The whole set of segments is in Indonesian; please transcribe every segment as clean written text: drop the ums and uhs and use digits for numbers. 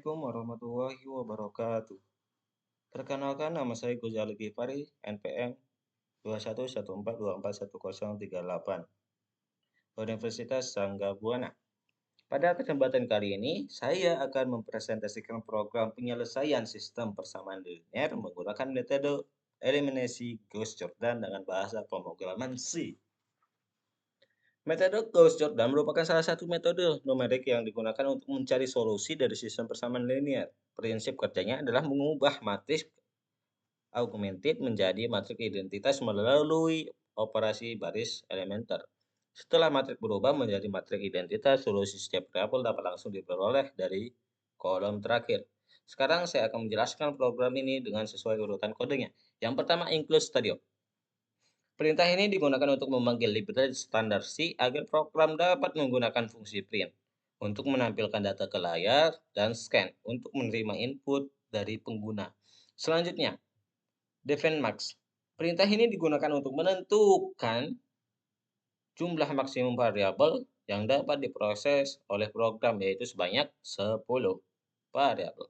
Assalamualaikum warahmatullahi wabarakatuh. Perkenalkan nama saya Gozali Gifari, NPM 2114241038, Universitas Sangga Buana. Pada kesempatan kali ini, saya akan mempresentasikan program penyelesaian sistem persamaan linear menggunakan metode eliminasi Gauss-Jordan dengan bahasa pemrograman C. Metode Gauss-Jordan merupakan salah satu metode numerik yang digunakan untuk mencari solusi dari sistem persamaan linear. Prinsip kerjanya adalah mengubah matriks augmented menjadi matriks identitas melalui operasi baris elementer. Setelah matriks berubah menjadi matriks identitas, solusi setiap variabel dapat langsung diperoleh dari kolom terakhir. Sekarang saya akan menjelaskan program ini dengan sesuai urutan kodenya. Yang pertama, include studio. Perintah ini digunakan untuk memanggil library standar C agar program dapat menggunakan fungsi print untuk menampilkan data ke layar dan scan untuk menerima input dari pengguna. Selanjutnya, define max. Perintah ini digunakan untuk menentukan jumlah maksimum variabel yang dapat diproses oleh program, yaitu sebanyak 10 variabel.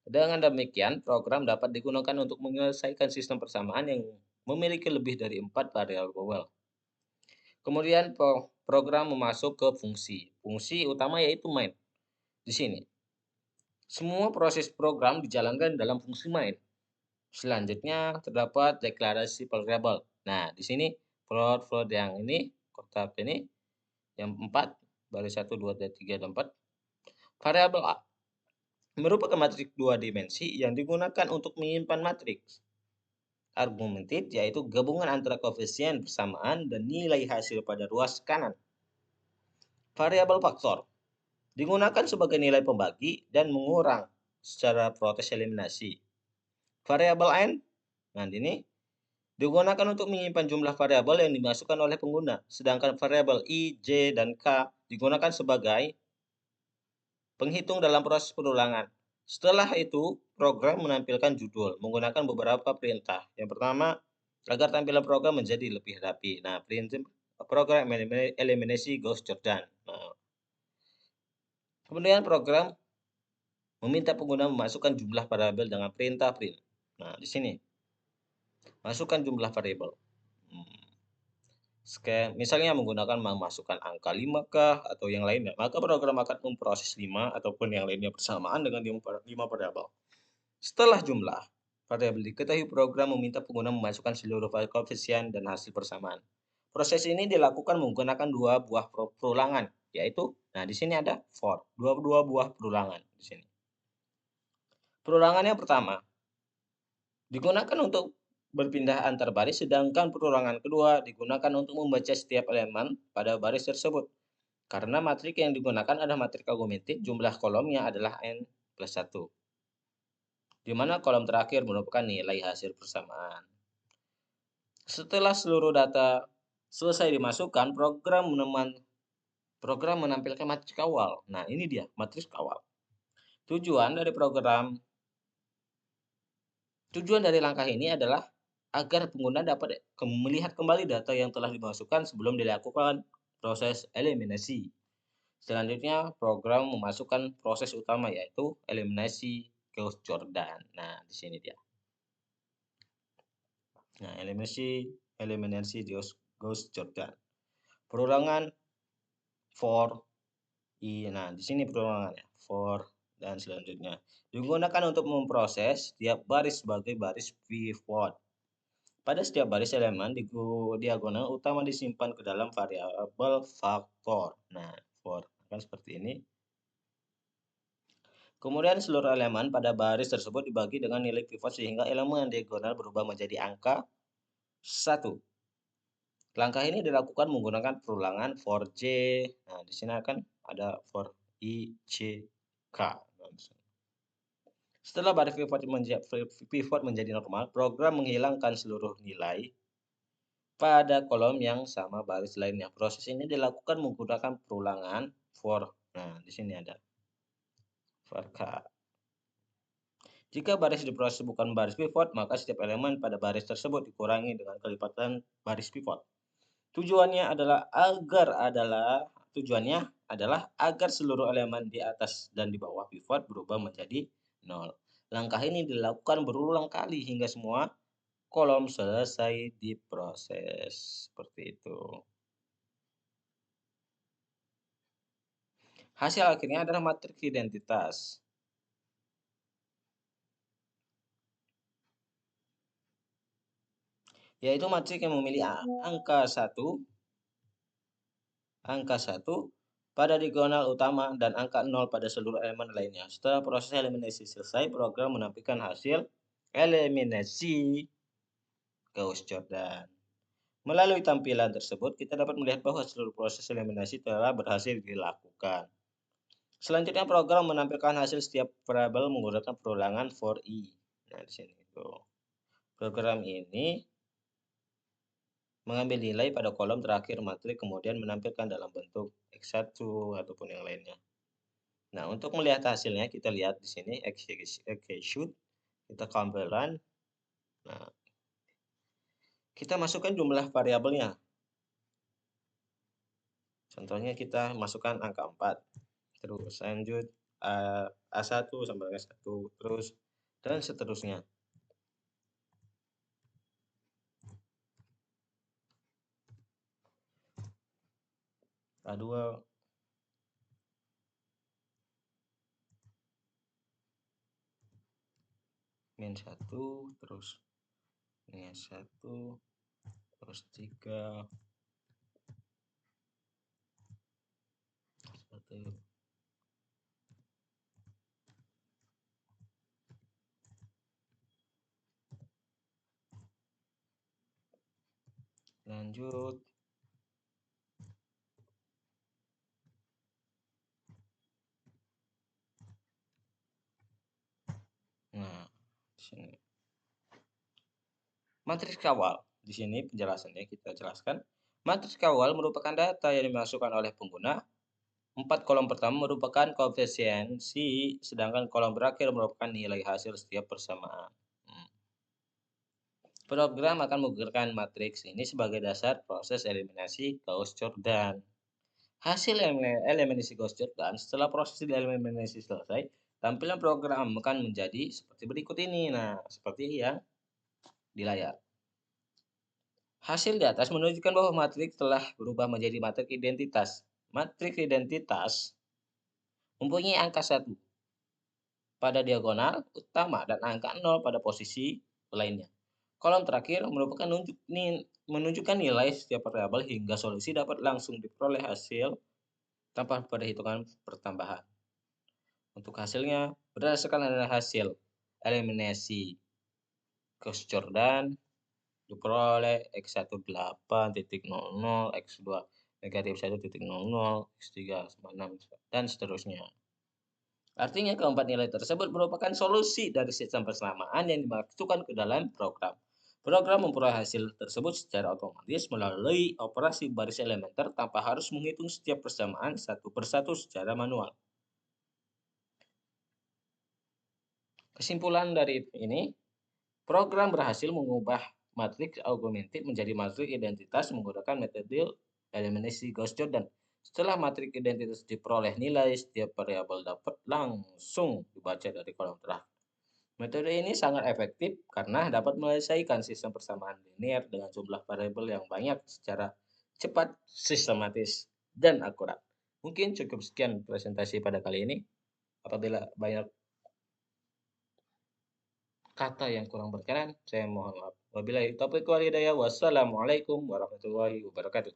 Dengan demikian, program dapat digunakan untuk menyelesaikan sistem persamaan yang memiliki lebih dari 4 variabel. Kemudian program memasuk ke fungsi. Fungsi utama yaitu main. Di sini, semua proses program dijalankan dalam fungsi main. Selanjutnya terdapat deklarasi variabel. Nah, di sini float yang ini, kotak ini, yang 4, baris 1, 2, 3, dan 4. Variabel A merupakan matriks 2 dimensi yang digunakan untuk menyimpan matriks argumented, yaitu gabungan antara koefisien persamaan dan nilai hasil pada ruas kanan. Variabel faktor digunakan sebagai nilai pembagi dan mengurang secara proses eliminasi. Variabel n, nah ini digunakan untuk menyimpan jumlah variabel yang dimasukkan oleh pengguna, sedangkan variabel i, j, dan k digunakan sebagai penghitung dalam proses perulangan. Setelah itu, program menampilkan judul menggunakan beberapa perintah. Yang pertama, agar tampilan program menjadi lebih rapi. Nah, prinsip program eliminasi Gauss-Jordan. Nah, kemudian program meminta pengguna memasukkan jumlah variabel dengan perintah print. Nah, di sini masukkan jumlah variabel. Misalnya menggunakan memasukkan angka 5 kah atau yang lainnya, maka program akan memproses 5 ataupun yang lainnya bersamaan dengan 5 variabel. Setelah jumlah variabel diketahui, program meminta pengguna memasukkan seluruh koefisien dan hasil persamaan. Proses ini dilakukan menggunakan 2 buah perulangan, yaitu, nah di sini ada for, 2 buah perulangan di sini. Perulangan yang pertama digunakan untuk berpindah antar baris, sedangkan perulangan kedua digunakan untuk membaca setiap elemen pada baris tersebut. Karena matriks yang digunakan adalah matriks augmented, jumlah kolomnya adalah n plus 1. Di mana kolom terakhir merupakan nilai hasil persamaan. Setelah seluruh data selesai dimasukkan, program menampilkan matriks kawal. Nah, ini dia matriks kawal. Tujuan dari langkah ini adalah agar pengguna dapat melihat kembali data yang telah dimasukkan sebelum dilakukan proses eliminasi. Selanjutnya, program memasukkan proses utama, yaitu eliminasi Gauss-Jordan. Nah, di sini dia. Nah, eliminasi Gauss-Jordan. Perulangan for i. Nah, di sini perulangannya for dan selanjutnya digunakan untuk memproses setiap baris sebagai baris pivot. Pada setiap baris elemen di diagonal utama disimpan ke dalam variabel faktor. Nah, for kan seperti ini. Kemudian seluruh elemen pada baris tersebut dibagi dengan nilai pivot sehingga elemen diagonal berubah menjadi angka 1. Langkah ini dilakukan menggunakan perulangan for j. Nah, di sini akan ada for i, j, k. Setelah baris pivot menjadi normal, program menghilangkan seluruh nilai pada kolom yang sama baris lainnya. Proses ini dilakukan menggunakan perulangan for. Nah, di sini ada for k. Jika baris diproses bukan baris pivot, maka setiap elemen pada baris tersebut dikurangi dengan kelipatan baris pivot. Tujuannya adalah tujuannya adalah agar seluruh elemen di atas dan di bawah pivot berubah menjadi 0. Langkah ini dilakukan berulang kali hingga semua kolom selesai diproses. Seperti itu. Hasil akhirnya adalah matriks identitas. Yaitu matriks yang memilih angka 1 pada diagonal utama dan angka 0 pada seluruh elemen lainnya. Setelah proses eliminasi selesai, program menampilkan hasil eliminasi Gauss-Jordan. Melalui tampilan tersebut, kita dapat melihat bahwa seluruh proses eliminasi telah berhasil dilakukan. Selanjutnya, program menampilkan hasil setiap variabel menggunakan perulangan for i. Nah, di sini itu. Program ini mengambil nilai pada kolom terakhir matriks kemudian menampilkan dalam bentuk X1 ataupun yang lainnya. Nah, untuk melihat hasilnya kita lihat di sini execute, kita compile run. Nah, kita masukkan jumlah variabelnya. Contohnya kita masukkan angka 4. Terus lanjut A1 sampai A1 terus dan seterusnya. A2 min 1 terus ini 1 terus 3 1 lanjut. Nah, di sini matriks kawal. Di sini penjelasannya kita jelaskan. Matriks kawal merupakan data yang dimasukkan oleh pengguna. 4 kolom pertama merupakan koefisiensi, sedangkan kolom terakhir merupakan nilai hasil setiap persamaan. Program akan menggunakan matriks ini sebagai dasar proses eliminasi Gauss-Jordan. Hasil eliminasi Gauss-Jordan setelah proses eliminasi selesai, tampilan program akan menjadi seperti berikut ini. Nah, seperti yang di layar. Hasil di atas menunjukkan bahwa matriks telah berubah menjadi matriks identitas. Matriks identitas mempunyai angka 1 pada diagonal utama dan angka 0 pada posisi lainnya. Kolom terakhir merupakan menunjukkan nilai setiap variabel hingga solusi dapat langsung diperoleh hasil tanpa pada hitungan pertambahan. Untuk hasilnya berdasarkan hasil eliminasi Gauss-Jordan diperoleh X18.00, X2 negatif 1.00, X3 sama 6, dan seterusnya. Artinya keempat nilai tersebut merupakan solusi dari sistem persamaan yang dimasukkan ke dalam program. Program memperoleh hasil tersebut secara otomatis melalui operasi baris elementer tanpa harus menghitung setiap persamaan satu persatu secara manual. Kesimpulan dari ini, program berhasil mengubah matriks augmented menjadi matriks identitas menggunakan metode eliminasi Gauss-Jordan. Setelah matriks identitas diperoleh nilai, setiap variabel dapat langsung dibaca dari kolom terakhir. Metode ini sangat efektif karena dapat menyelesaikan sistem persamaan linear dengan jumlah variabel yang banyak secara cepat, sistematis, dan akurat. Mungkin cukup sekian presentasi pada kali ini. Apabila banyak kata yang kurang berkenan, saya mohon maaf. Wabillahi taufiq wal hidayah. Wassalamualaikum warahmatullahi wabarakatuh.